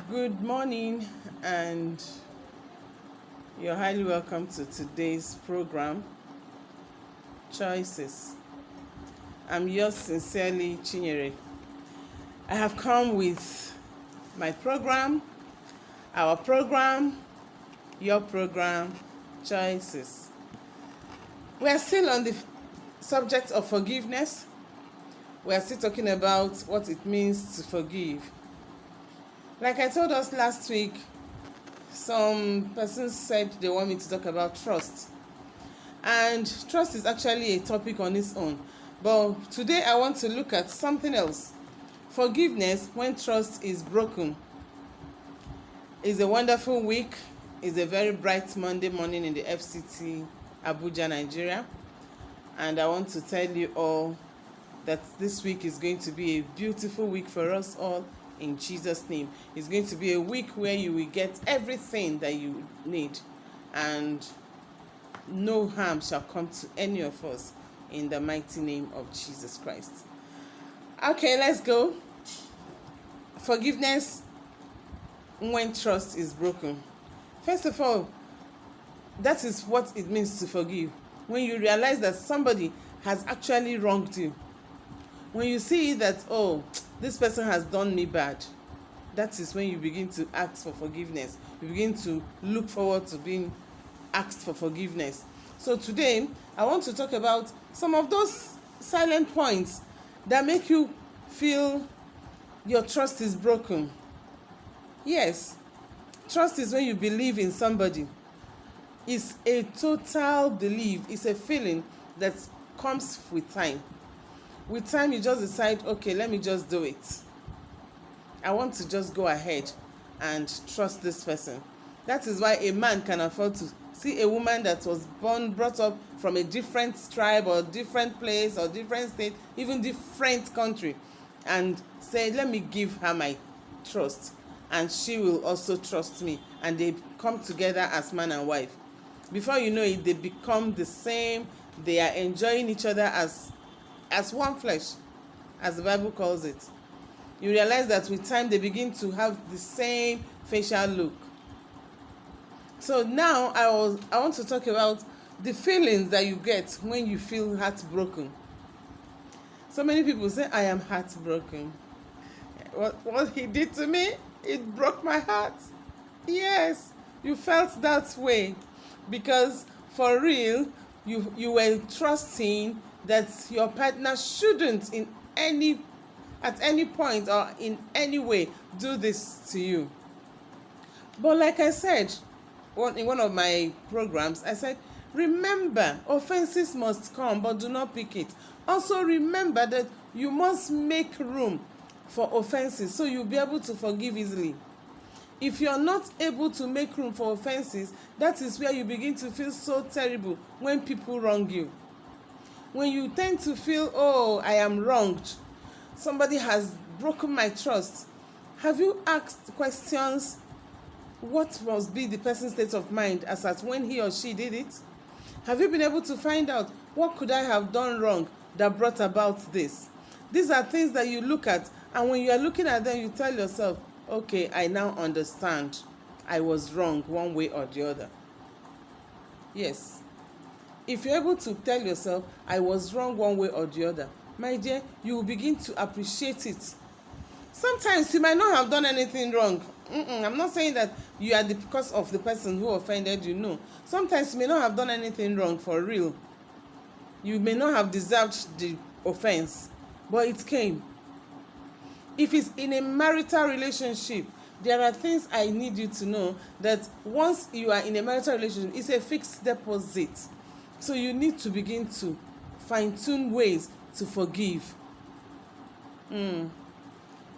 Good morning, and you're highly welcome to today's program, Choices. I'm yours sincerely, Chinyere. I have come with my program, our program, your program, Choices. We are still on the subject of forgiveness. We are still talking about what it means to forgive. Like I told us last week, some persons said they want me to talk about trust. And trust is actually a topic on its own. But today I want to look at something else. Forgiveness when trust is broken. It's a wonderful week. It's a very bright Monday morning in the FCT, Abuja, Nigeria. And I want to tell you all that this week is going to be a beautiful week for us all in Jesus' name. It's going to be a week where you will get everything that you need, and no harm shall come to any of us in the mighty name of Jesus Christ. Okay, let's go. Forgiveness when trust is broken. First of all, that is what it means to forgive. When you realize that somebody has actually wronged you, when you see that, oh, this person has done me bad, that is when you begin to ask for forgiveness. You begin to look forward to being asked for forgiveness. So today, I want to talk about some of those silent points that make you feel your trust is broken. Yes, trust is when you believe in somebody. It's a total belief. It's a feeling that comes with time. With time, you just decide, okay, let me just do it. I want to just go ahead and trust this person. That is why a man can afford to see a woman that was brought up from a different tribe or different place or different state, even different country, and say, let me give her my trust, and she will also trust me, and they come together as man and wife. Before you know it, they become the same. They are enjoying each other as one flesh, as the Bible calls it. You realize that with time they begin to have the same facial look. So now I want to talk about the feelings that you get when you feel heartbroken. So many people say, I am heartbroken. What he did to me, it broke my heart. Yes, you felt that way because for real, you were trusting that your partner shouldn't at any point or in any way do this to you. But like I said in one of my programs, I said, remember, offenses must come, but do not pick it. Also remember that you must make room for offenses so you'll be able to forgive easily. If you're not able to make room for offenses, that is where you begin to feel so terrible when people wrong you. When you tend to feel, oh, I am wronged, somebody has broken my trust, have you asked questions? What must be the person's state of mind as at when he or she did it? Have you been able to find out what could I have done wrong that brought about this? These are things that you look at, and when you are looking at them, you tell yourself, okay, I now understand. I was wrong one way or the other. Yes. If you're able to tell yourself, I was wrong one way or the other, my dear, you will begin to appreciate it. Sometimes you might not have done anything wrong. I'm not saying that you are because of the person who offended you. No. Sometimes you may not have done anything wrong for real. You may not have deserved the offense, but it came. If it's in a marital relationship, there are things I need you to know that once you are in a marital relationship, it's a fixed deposit. So you need to begin to fine-tune ways to forgive. You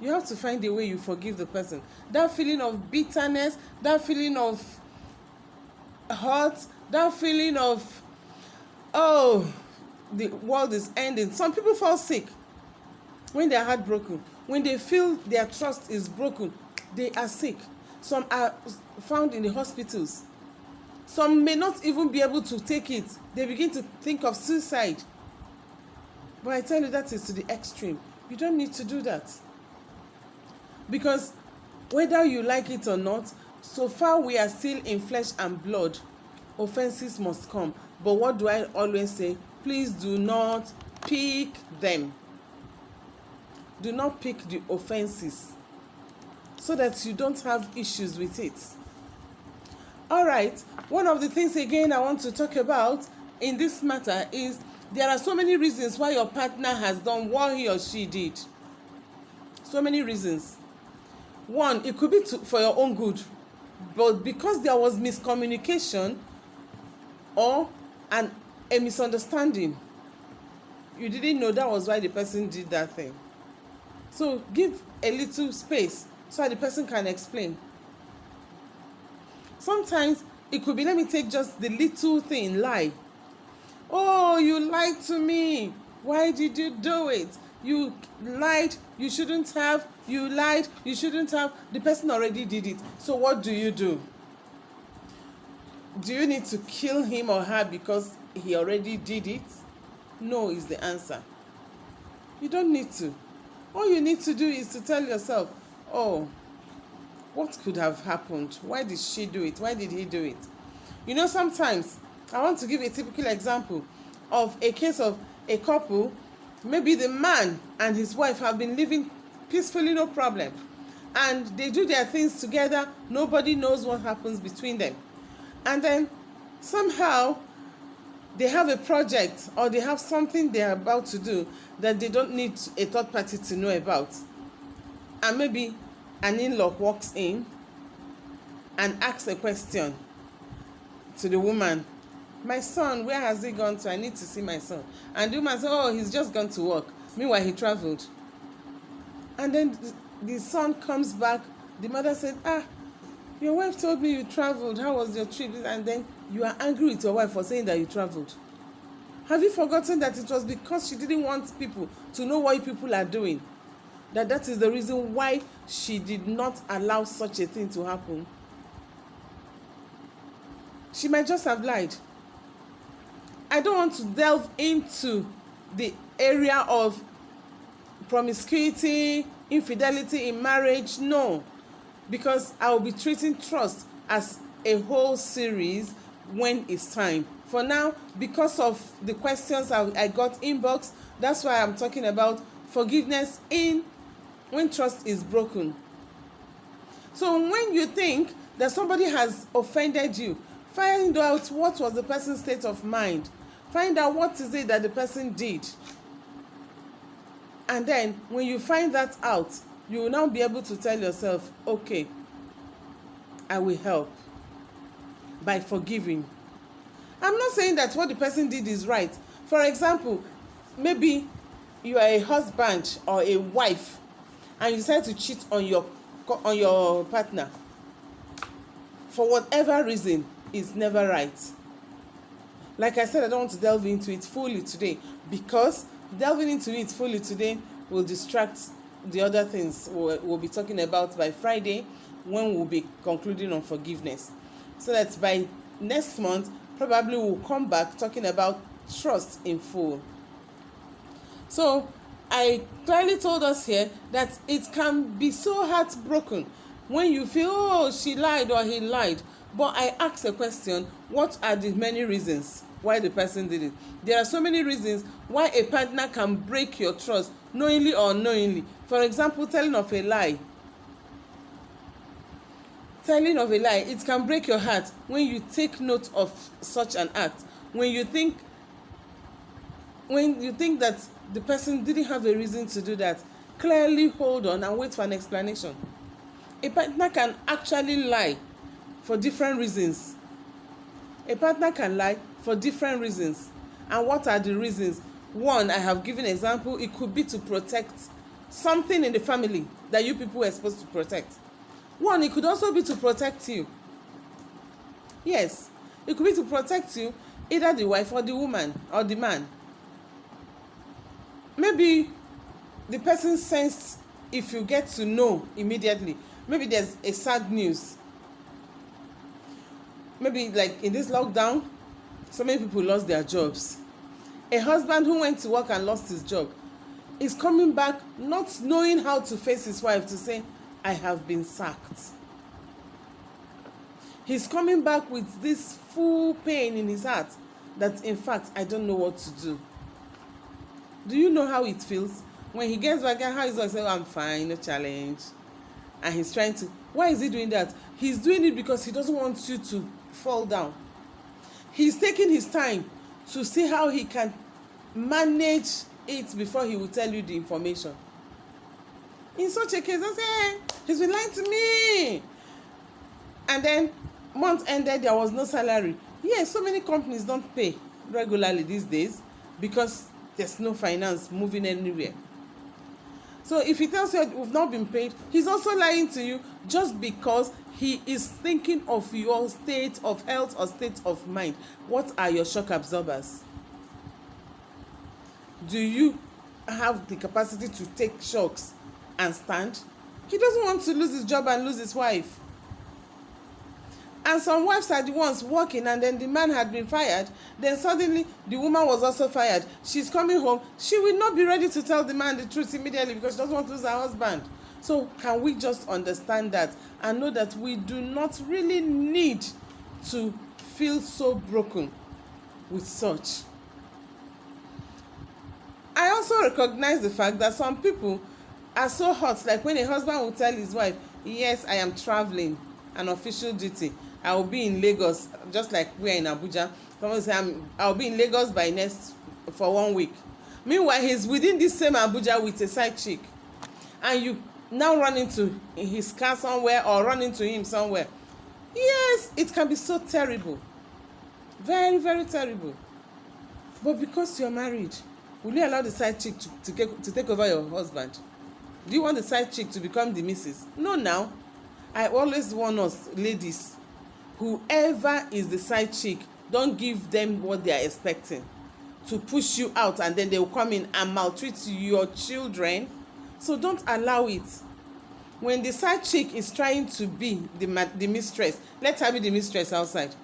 have to find a way you forgive the person. That feeling of bitterness, that feeling of hurt, that feeling of, oh, the world is ending. Some people fall sick when they are heartbroken. When they feel their trust is broken, they are sick. Some are found in the hospitals. Some may not even be able to take it. They begin to think of suicide. But I tell you, that is to the extreme. You don't need to do that. Because Whether you like it or not, so far we are still in flesh and blood. Offenses must come. But what do I always say? Please do not pick them. Do not pick the offenses so that you don't have issues with it. All right, one of the things again I want to talk about in this matter is there are so many reasons why your partner has done what he or she did. So many reasons. One, it could be for your own good, but because there was miscommunication or a misunderstanding, you didn't know that was why the person did that thing. So give a little space so that the person can explain. Sometimes it could be, let me take just the little thing, lie. Oh, you lied to me. Why did you do it? You lied, you shouldn't have. You lied, you shouldn't have. The person already did it. So what do? Do you need to kill him or her because he already did it? No is the answer. You don't need to. All you need to do is to tell yourself, oh, what could have happened? Why did she do it? Why did he do it? You know, sometimes I want to give a typical example of a case of a couple. Maybe the man and his wife have been living peacefully, no problem, and they do their things together. Nobody knows what happens between them, and then somehow they have a project or they have something they're about to do that they don't need a third party to know about, and maybe an in-law walks in and asks a question to the woman. My son, where has he gone to? I need to see my son. And the woman said, oh, he's just gone to work. Meanwhile, he traveled. And then the son comes back. The mother said, your wife told me you traveled. How was your trip? And then you are angry with your wife for saying that you traveled. Have you forgotten that it was because she didn't want people to know what people are doing? That is the reason why she did not allow such a thing to happen. She might just have lied. I don't want to delve into the area of promiscuity, infidelity in marriage, no, because I will be treating trust as a whole series when it's time. For now, because of the questions I got inbox, that's why I'm talking about forgiveness when trust is broken. So when you think that somebody has offended you, find out what was the person's state of mind. Find out what is it that the person did. And then when you find that out, you will now be able to tell yourself, okay, I will help by forgiving. I'm not saying that what the person did is right. For example, maybe you are a husband or a wife and you decide to cheat on your partner. For whatever reason, it's never right. Like I said, I don't want to delve into it fully today because delving into it fully today will distract the other things we'll be talking about by Friday when we'll be concluding on forgiveness. So that by next month, probably we'll come back talking about trust in full. So I clearly told us here that it can be so heartbroken when you feel, oh, she lied or he lied. But I asked a question, what are the many reasons why the person did it? There are so many reasons why a partner can break your trust, knowingly or unknowingly. For example, telling of a lie. Telling of a lie, it can break your heart when you take note of such an act. When you think that the person didn't have a reason to do that, clearly hold on and wait for an explanation. A partner can actually lie for different reasons. A partner can lie for different reasons. And what are the reasons? One, I have given an example. It could be to protect something in the family that you people were supposed to protect. One, it could also be to protect you. Yes, it could be to protect you, either the wife or the woman or the man. Maybe the person sensed, if you get to know immediately, maybe there's a sad news. Maybe like in this lockdown, so many people lost their jobs. A husband who went to work and lost his job is coming back not knowing how to face his wife to say, I have been sacked. He's coming back with this full pain in his heart that, in fact, I don't know what to do. Do you know how it feels? When he gets back, how is it? Say, I'm fine, no challenge. And he's trying to, why is he doing that? He's doing it because he doesn't want you to fall down. He's taking his time to see how he can manage it before he will tell you the information. In such a case, I say, hey, he's been lying to me. And then month ended, there was no salary. Yes, so many companies don't pay regularly these days because there's no finance moving anywhere. So if he tells you we've not been paid, he's also lying to you just because he is thinking of your state of health or state of mind. What are your shock absorbers? Do you have the capacity to take shocks and stand? He doesn't want to lose his job and lose his wife. And some wives are the ones working, and then the man had been fired. Then suddenly the woman was also fired. She's coming home. She will not be ready to tell the man the truth immediately because she doesn't want to lose her husband. So can we just understand that and know that we do not really need to feel so broken with such? I also recognize the fact that some people are so hot, like when a husband will tell his wife, yes, I am traveling, an official duty. I will be in Lagos, just like we are in Abuja. Someone say, I'll be in Lagos for 1 week. Meanwhile, he's within this same Abuja with a side chick. And you now run into his car somewhere or run into him somewhere. Yes, it can be so terrible. Very, very terrible. But because you're married, will you allow the side chick to take over your husband? Do you want the side chick to become the missus? No, now. I always warn us, ladies, whoever is the side chick, don't give them what they are expecting to push you out, and then they will come in and maltreat your children. So don't allow it. When the side chick is trying to be the mistress, let her be the mistress outside.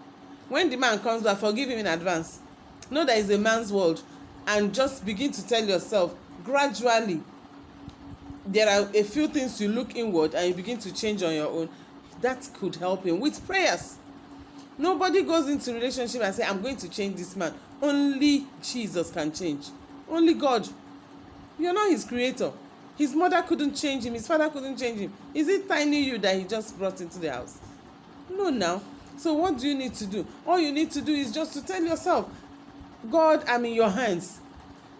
When the man comes back, forgive him in advance. Know that it's a man's world, and just begin to tell yourself gradually. There are a few things you look inward and you begin to change on your own. That could help him with prayers. Nobody goes into relationship and say, I'm going to change this man. Only Jesus can change. Only God. You're not his creator. His mother couldn't change him. His father couldn't change him. Is it tiny you that he just brought into the house? No, now. So what do you need to do? All you need to do is just to tell yourself, God, I'm in your hands.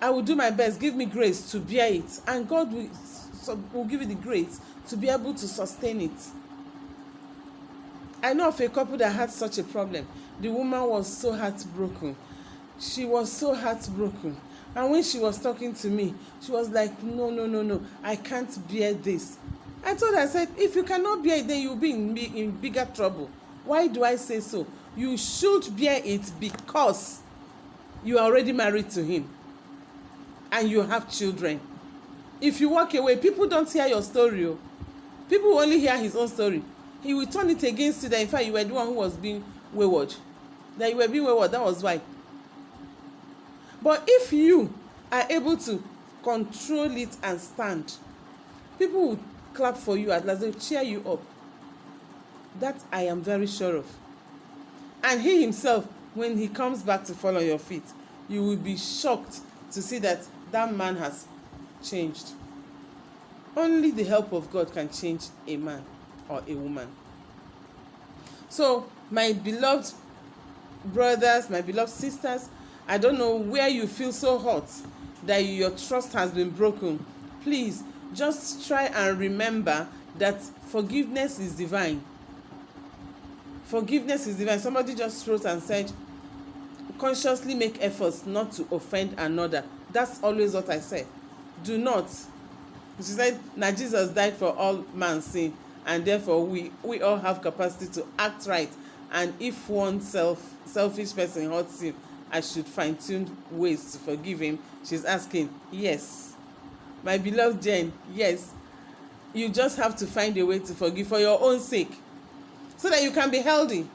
I will do my best. Give me grace to bear it. And God will give you the grace to be able to sustain it. I know of a couple that had such a problem. The woman was so heartbroken. She was so heartbroken. And when she was talking to me, she was like, no, I can't bear this. I told her, I said, if you cannot bear it, then you'll be in bigger trouble. Why do I say so? You should bear it because you are already married to him and you have children. If you walk away, people don't hear your story. People will only hear his own story. He will turn it against you that in fact you were the one who was being wayward. That you were being wayward, that was why. But if you are able to control it and stand, people will clap for you, at last they'll cheer you up. That I am very sure of. And he himself, when he comes back to fall on your feet, you will be shocked to see that that man has changed. Only the help of God can change a man or a woman. So, my beloved brothers, my beloved sisters, I don't know where you feel so hot that your trust has been broken. Please, just try and remember that forgiveness is divine. Forgiveness is divine. Somebody just wrote and said, consciously make efforts not to offend another. That's always what I say. Do not. She said, now Jesus died for all man's sin, and therefore we all have capacity to act right. And if one selfish person hurts you, I should fine-tune ways to forgive him. She's asking, yes. My beloved Jen, yes. You just have to find a way to forgive for your own sake, so that you can be healthy.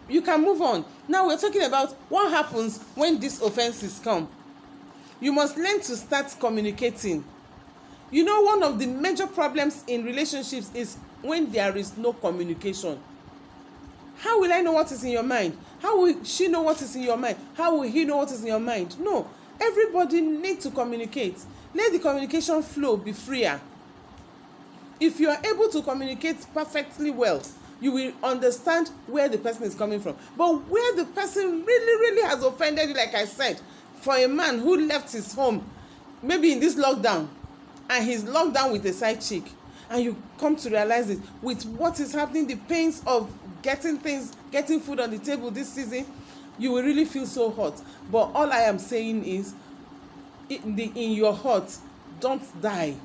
You can move on. Now we're talking about what happens when these offenses come. You must learn to start communicating. You know, one of the major problems in relationships is when there is no communication. How will I know what is in your mind? How will she know what is in your mind? How will he know what is in your mind? No, everybody needs to communicate. Let the communication flow be freer. If you are able to communicate perfectly well, you will understand where the person is coming from. But where the person really has offended you, like I said, for a man who left his home, maybe in this lockdown, and he's locked down with a side chick, and you come to realize it with what is happening, the pains of getting food on the table this season, you will really feel so hot. But all I am saying is, in your heart, don't die.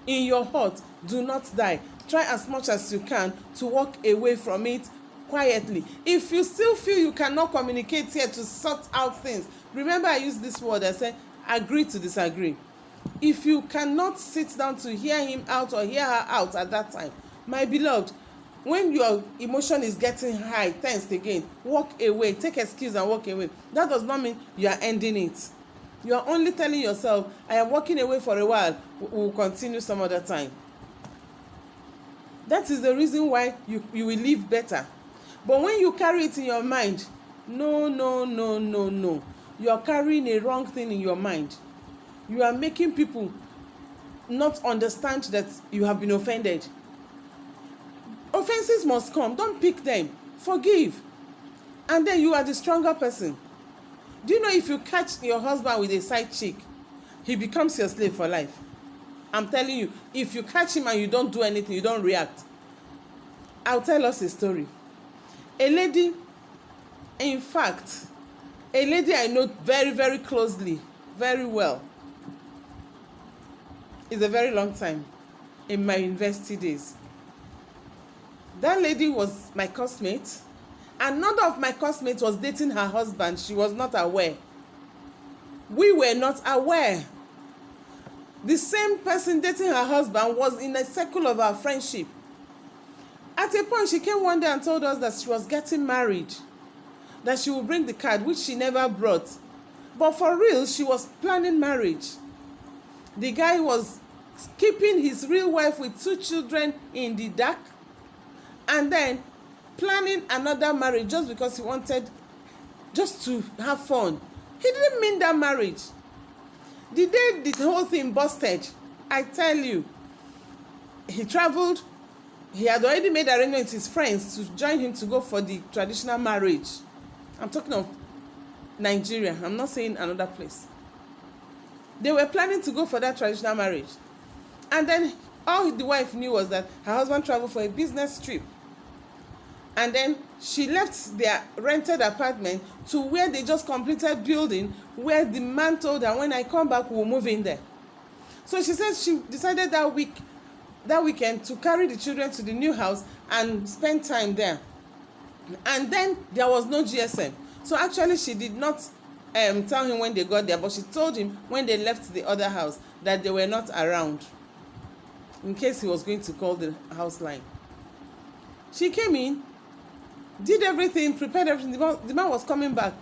In your heart, do not die. Try as much as you can to walk away from it quietly. If you still feel you cannot communicate here to sort out things, remember I used this word, I said agree to disagree. If you cannot sit down to hear him out or hear her out at that time, my beloved, when your emotion is getting high, tensed again, walk away, take excuse and walk away. That does not mean you are ending it. You are only telling yourself, I am walking away for a while, we will continue some other time. That is the reason why you will live better. But when you carry it in your mind, no. You are carrying a wrong thing in your mind. You are making people not understand that you have been offended. Offenses must come. Don't pick them. Forgive. And then you are the stronger person. Do you know if you catch your husband with a side chick, he becomes your slave for life? I'm telling you, if you catch him and you don't do anything, you don't react. I'll tell us a story. A lady, in fact, a lady I know very closely, very well. It's a very long time in my university days. That lady was my classmate. Another of my classmates was dating her husband. She was not aware. We were not aware. The same person dating her husband was in a circle of our friendship. At a point, she came one day and told us that she was getting married, that she would bring the card, which she never brought. But for real, she was planning marriage. The guy was keeping his real wife with 2 children in the dark, and then planning another marriage just because he wanted just to have fun. He didn't mean that marriage. The day the whole thing busted, I tell you, he traveled. He had already made arrangements with his friends to join him to go for the traditional marriage. I'm talking of Nigeria. I'm not saying another place. They were planning to go for that traditional marriage. And then all the wife knew was that her husband traveled for a business trip. And then she left their rented apartment to where they just completed building, where the man told her, when I come back, we'll move in there. So she said she decided that weekend to carry the children to the new house and spend time there. And then there was no GSM. So actually she did not tell him when they got there, but she told him when they left the other house that they were not around, in case he was going to call the house line. She came in, did everything, prepared everything. The man was coming back.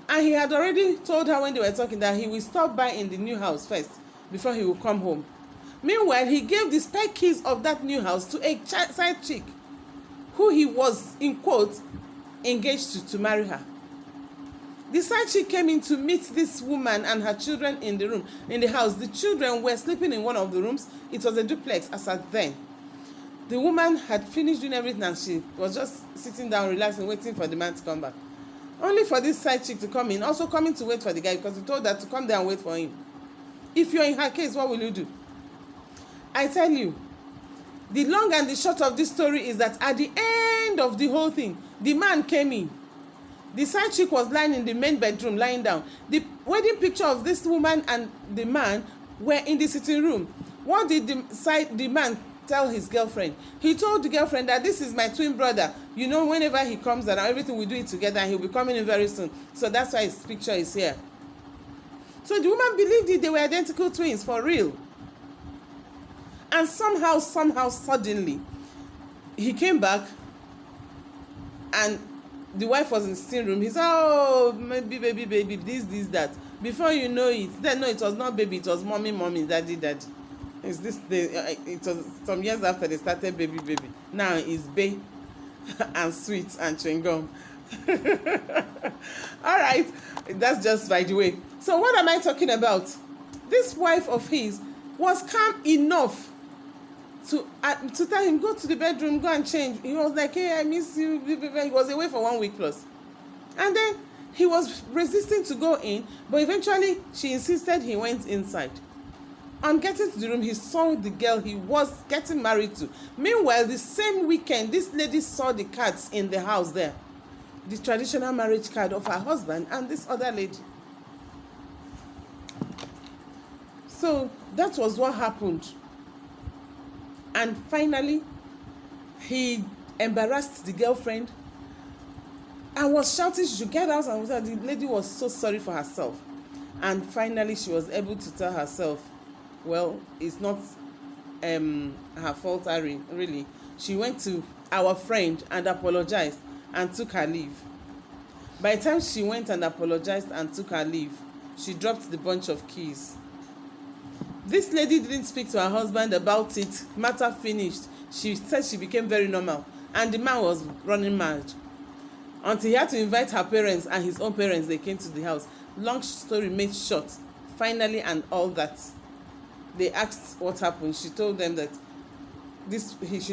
And he had already told her when they were talking that he will stop by in the new house first before he will come home. Meanwhile, he gave the spare keys of that new house to a side chick who he was, in quotes, engaged to marry her. The side chick came in to meet this woman and her children in the house. The children were sleeping in one of the rooms. It was a duplex as at then. The woman had finished doing everything and she was just sitting down, relaxing, waiting for the man to come back. Only for this side chick to come in, also coming to wait for the guy because he told her to come there and wait for him. If you're in her case, what will you do? I tell you, the long and the short of this story is that at the end of the whole thing, the man came in. The side chick was lying in the main bedroom, lying down. The wedding picture of this woman and the man were in the sitting room. What did the man tell his girlfriend? He told the girlfriend that this is my twin brother. You know, whenever he comes around, everything we do it together, and he'll be coming in very soon. So that's why his picture is here. So the woman believed it, they were identical twins, for real. And somehow, suddenly, he came back and the wife was in the sitting room. He said, oh, maybe, baby, this, that. Before you know it, then no, it was not baby, it was mommy, mommy, daddy, daddy. It's this the it was some years after they started baby, baby. Now it's bae and sweet and chewing gum. All right, that's just by the way. So what am I talking about? This wife of his was calm enough to tell him, go to the bedroom, go and change. He was like, hey, I miss you. He was away for 1 week plus. And then he was resisting to go in, but eventually she insisted he went inside. On getting to the room, he saw the girl he was getting married to. Meanwhile, the same weekend, this lady saw the cards in the house there. The traditional marriage card of her husband and this other lady. So that was what happened. And finally, he embarrassed the girlfriend and was shouting she should get out, and the lady was so sorry for herself. And finally she was able to tell herself, well, it's not her fault, really. She went to our friend and apologized and took her leave. By the time she went and apologized and took her leave, she dropped the bunch of keys. This lady didn't speak to her husband about it. Matter finished. She said she became very normal, and the man was running mad until he had to invite her parents and his own parents. They came to the house. Long story made short, finally, and all that, they asked what happened. She told them that he should